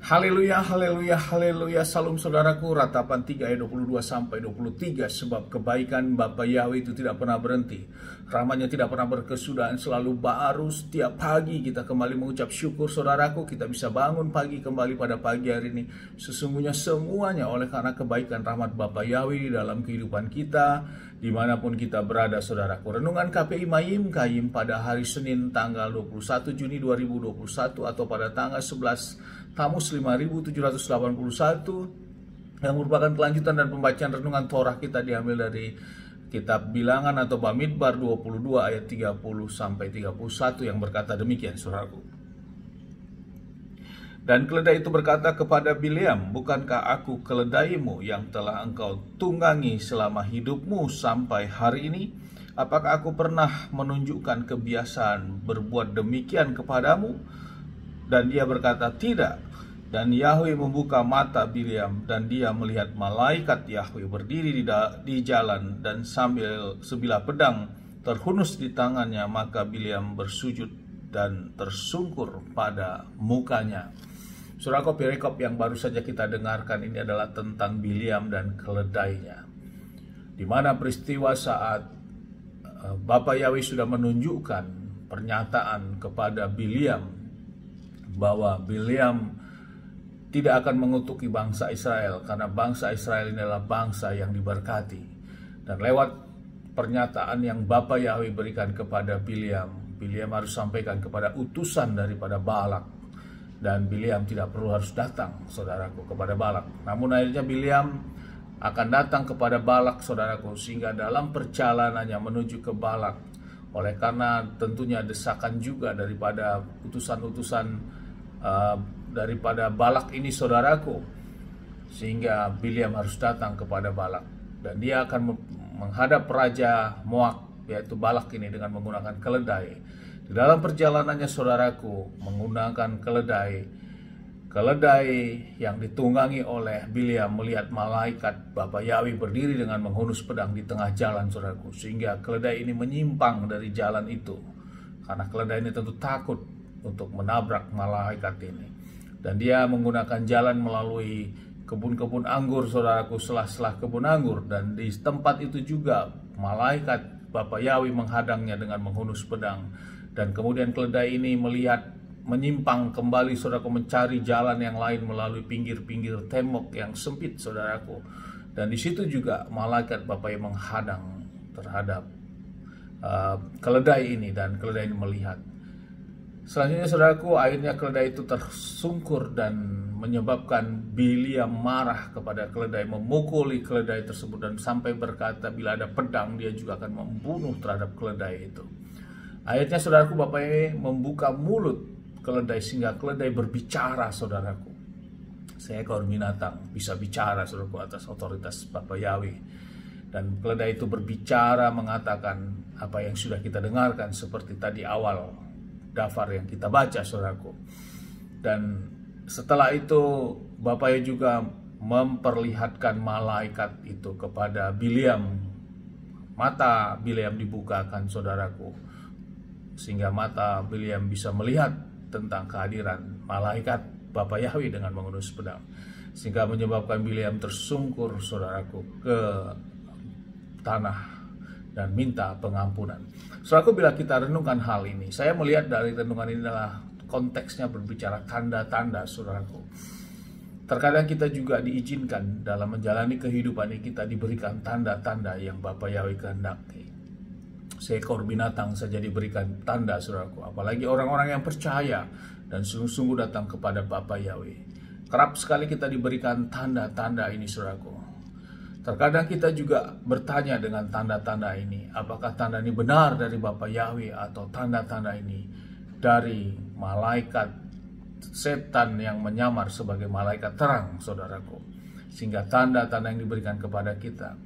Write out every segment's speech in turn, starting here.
Haleluya, haleluya, haleluya. Salam saudaraku, Ratapan 3 ayat 22 sampai 23. Sebab kebaikan Bapa Yahweh itu tidak pernah berhenti, rahmatnya tidak pernah berkesudahan, selalu baru setiap pagi. Kita kembali mengucap syukur saudaraku, kita bisa bangun pagi kembali pada pagi hari ini. Sesungguhnya semuanya oleh karena kebaikan rahmat Bapa Yahweh dalam kehidupan kita, dimanapun kita berada saudaraku. Renungan KPI Mayim Kayim pada hari Senin tanggal 21 Juni 2021 atau pada tanggal 11 Tamus 5781 yang merupakan kelanjutan dan pembacaan renungan Torah kita diambil dari kitab Bilangan atau Bamidbar 22 ayat 30 sampai 31 yang berkata demikian saudaraku. Dan keledai itu berkata kepada Bileam, bukankah aku keledaimu yang telah engkau tunggangi selama hidupmu sampai hari ini? Apakah aku pernah menunjukkan kebiasaan berbuat demikian kepadamu? Dan dia berkata, tidak. Dan Yahweh membuka mata Bileam, dan dia melihat malaikat Yahweh berdiri di jalan, dan sambil sebilah pedang terhunus di tangannya, maka Bileam bersujud dan tersungkur pada mukanya. Saudaraku, perikop yang baru saja kita dengarkan ini adalah tentang Bileam dan keledainya, di mana peristiwa saat Bapa Yahweh sudah menunjukkan pernyataan kepada Bileam bahwa Bileam tidak akan mengutuki bangsa Israel karena bangsa Israel ini adalah bangsa yang diberkati. Dan lewat pernyataan yang Bapa Yahweh berikan kepada Bileam, Bileam harus sampaikan kepada utusan daripada Balak. Dan Bileam tidak perlu harus datang, saudaraku, kepada Balak. Namun akhirnya Bileam akan datang kepada Balak, saudaraku, sehingga dalam perjalanannya menuju ke Balak, oleh karena tentunya desakan juga daripada utusan-utusan daripada Balak ini saudaraku, sehingga Bileam harus datang kepada Balak, dan dia akan menghadap Raja Moab yaitu Balak ini dengan menggunakan keledai. Di dalam perjalanannya saudaraku menggunakan keledai yang ditunggangi oleh Bileam melihat malaikat Bapa Yahweh berdiri dengan menghunus pedang di tengah jalan saudaraku, sehingga keledai ini menyimpang dari jalan itu karena keledai ini tentu takut untuk menabrak malaikat ini. Dan dia menggunakan jalan melalui kebun-kebun anggur saudaraku, selah-selah kebun anggur, dan di tempat itu juga malaikat Bapa Yahweh menghadangnya dengan menghunus pedang. Dan kemudian keledai ini melihat menyimpang kembali saudaraku, mencari jalan yang lain melalui pinggir-pinggir tembok yang sempit saudaraku. Dan di situ juga malaikat Bapa Yahweh menghadang terhadap keledai ini, dan keledai ini melihat. Selanjutnya saudaraku, akhirnya keledai itu tersungkur dan menyebabkan Bileam marah kepada keledai, memukuli keledai tersebut, dan sampai berkata bila ada pedang dia juga akan membunuh terhadap keledai itu. Akhirnya saudaraku, Bapa Yahweh membuka mulut keledai sehingga keledai berbicara saudaraku. Seekor binatang bisa bicara saudaraku atas otoritas Bapa Yahweh. Dan keledai itu berbicara mengatakan apa yang sudah kita dengarkan seperti tadi awal daftar yang kita baca saudaraku. Dan setelah itu Bapa Yahweh juga memperlihatkan malaikat itu kepada Bileam. Mata Bileam dibukakan saudaraku, sehingga mata Bileam bisa melihat tentang kehadiran malaikat Bapa Yahweh dengan menghunus pedang, sehingga menyebabkan Bileam tersungkur saudaraku ke tanah dan minta pengampunan. Saudaraku, bila kita renungkan hal ini, saya melihat dari renungan ini adalah konteksnya berbicara tanda-tanda saudaraku. Terkadang kita juga diizinkan dalam menjalani kehidupan ini, kita diberikan tanda-tanda yang Bapa Yahweh kehendaki. Seekor binatang saja diberikan tanda saudaraku, apalagi orang-orang yang percaya dan sungguh-sungguh datang kepada Bapa Yahweh. Kerap sekali kita diberikan tanda-tanda ini saudaraku. Terkadang kita juga bertanya dengan tanda-tanda ini, apakah tanda ini benar dari Bapa Yahweh atau tanda-tanda ini dari malaikat setan yang menyamar sebagai malaikat terang saudaraku. Sehingga tanda-tanda yang diberikan kepada kita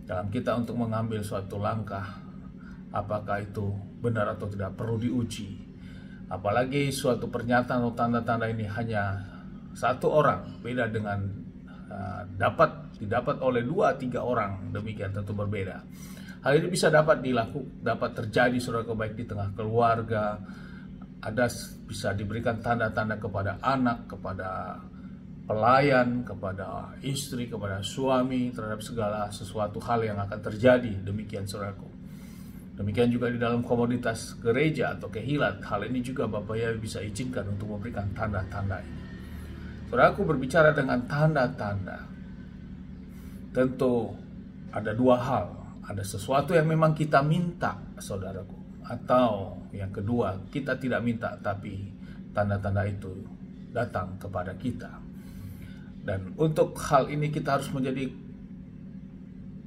dalam kita untuk mengambil suatu langkah, apakah itu benar atau tidak, perlu diuji. Apalagi suatu pernyataan atau tanda-tanda ini hanya satu orang, beda dengan didapat oleh 2-3 orang, demikian tentu berbeda. Hal ini bisa dapat terjadi saudara, baik di tengah keluarga, ada bisa diberikan tanda-tanda kepada anak, kepada pelayan, kepada istri, kepada suami, terhadap segala sesuatu hal yang akan terjadi. Demikian saudaraku. Demikian juga di dalam komoditas gereja atau kehilat. Hal ini juga Bapak Yawi bisa izinkan untuk memberikan tanda-tanda ini. Saudaraku, berbicara dengan tanda-tanda, tentu ada dua hal. Ada sesuatu yang memang kita minta, saudaraku. Atau yang kedua, kita tidak minta, tapi tanda-tanda itu datang kepada kita. Dan untuk hal ini kita harus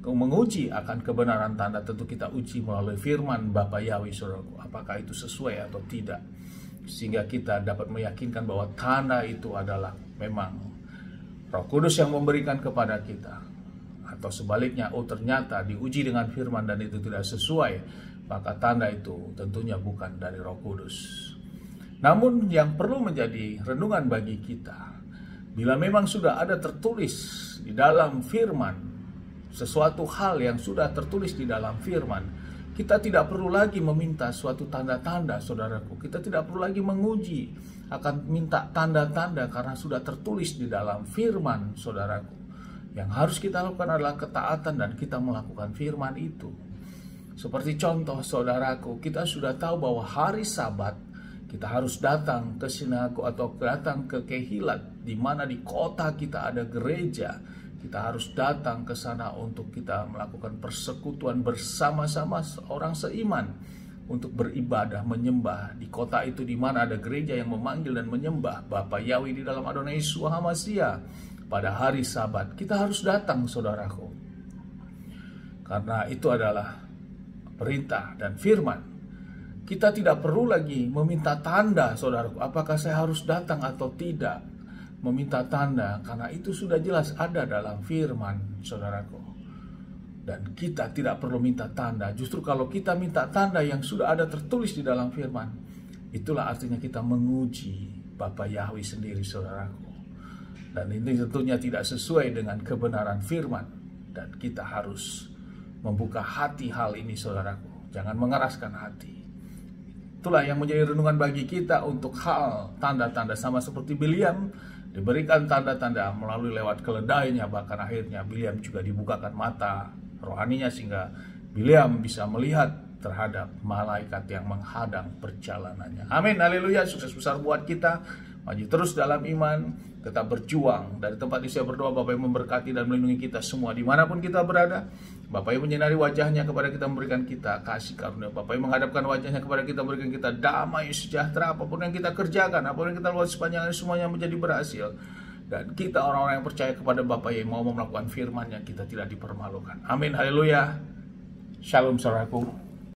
menguji akan kebenaran tanda. Tentu kita uji melalui firman Bapak Yawi, saudaraku. Apakah itu sesuai atau tidak. Sehingga kita dapat meyakinkan bahwa tanda itu adalah memang Roh Kudus yang memberikan kepada kita. Atau sebaliknya, ternyata diuji dengan firman dan itu tidak sesuai, maka tanda itu tentunya bukan dari Roh Kudus. Namun yang perlu menjadi renungan bagi kita, bila memang sudah ada tertulis di dalam firman, sesuatu hal yang sudah tertulis di dalam firman, kita tidak perlu lagi meminta suatu tanda-tanda, saudaraku. Kita tidak perlu lagi menguji akan minta tanda-tanda karena sudah tertulis di dalam firman, saudaraku. Yang harus kita lakukan adalah ketaatan dan kita melakukan firman itu. Seperti contoh, saudaraku, kita sudah tahu bahwa hari Sabat kita harus datang ke sinagog atau datang ke kehilat, di mana di kota kita ada gereja. Kita harus datang ke sana untuk kita melakukan persekutuan bersama-sama orang seiman untuk beribadah, menyembah di kota itu, di mana ada gereja yang memanggil dan menyembah Bapa Yawi di dalam Adonai Yeshua HaMashiach. Pada hari Sabat kita harus datang, saudaraku, karena itu adalah perintah dan firman. Kita tidak perlu lagi meminta tanda, saudaraku. Apakah saya harus datang atau tidak meminta tanda, karena itu sudah jelas ada dalam firman, saudaraku. Dan kita tidak perlu minta tanda. Justru kalau kita minta tanda yang sudah ada tertulis di dalam firman, itulah artinya kita menguji Bapa Yahweh sendiri, saudaraku. Dan ini tentunya tidak sesuai dengan kebenaran firman. Dan kita harus membuka hati hal ini, saudaraku. Jangan mengeraskan hati. Itulah yang menjadi renungan bagi kita untuk hal tanda-tanda, sama seperti Bileam diberikan tanda-tanda melalui lewat keledainya. Bahkan akhirnya Bileam juga dibukakan mata rohaninya sehingga Bileam bisa melihat terhadap malaikat yang menghadang perjalanannya. Amin, haleluya. Sukses besar buat kita. Maju terus dalam iman, tetap berjuang. Dari tempat ini saya berdoa Bapak yang memberkati dan melindungi kita semua dimanapun kita berada. Bapak yang menyinari wajahnya kepada kita, memberikan kita kasih karunia. Bapak yang menghadapkan wajahnya kepada kita, memberikan kita damai sejahtera. Apapun yang kita kerjakan, apapun yang kita lakukan sepanjang hari, semuanya menjadi berhasil. Dan kita orang-orang yang percaya kepada Bapak yang mau melakukan firman yang kita tidak dipermalukan. Amin, haleluya. Shalom, saudaraku.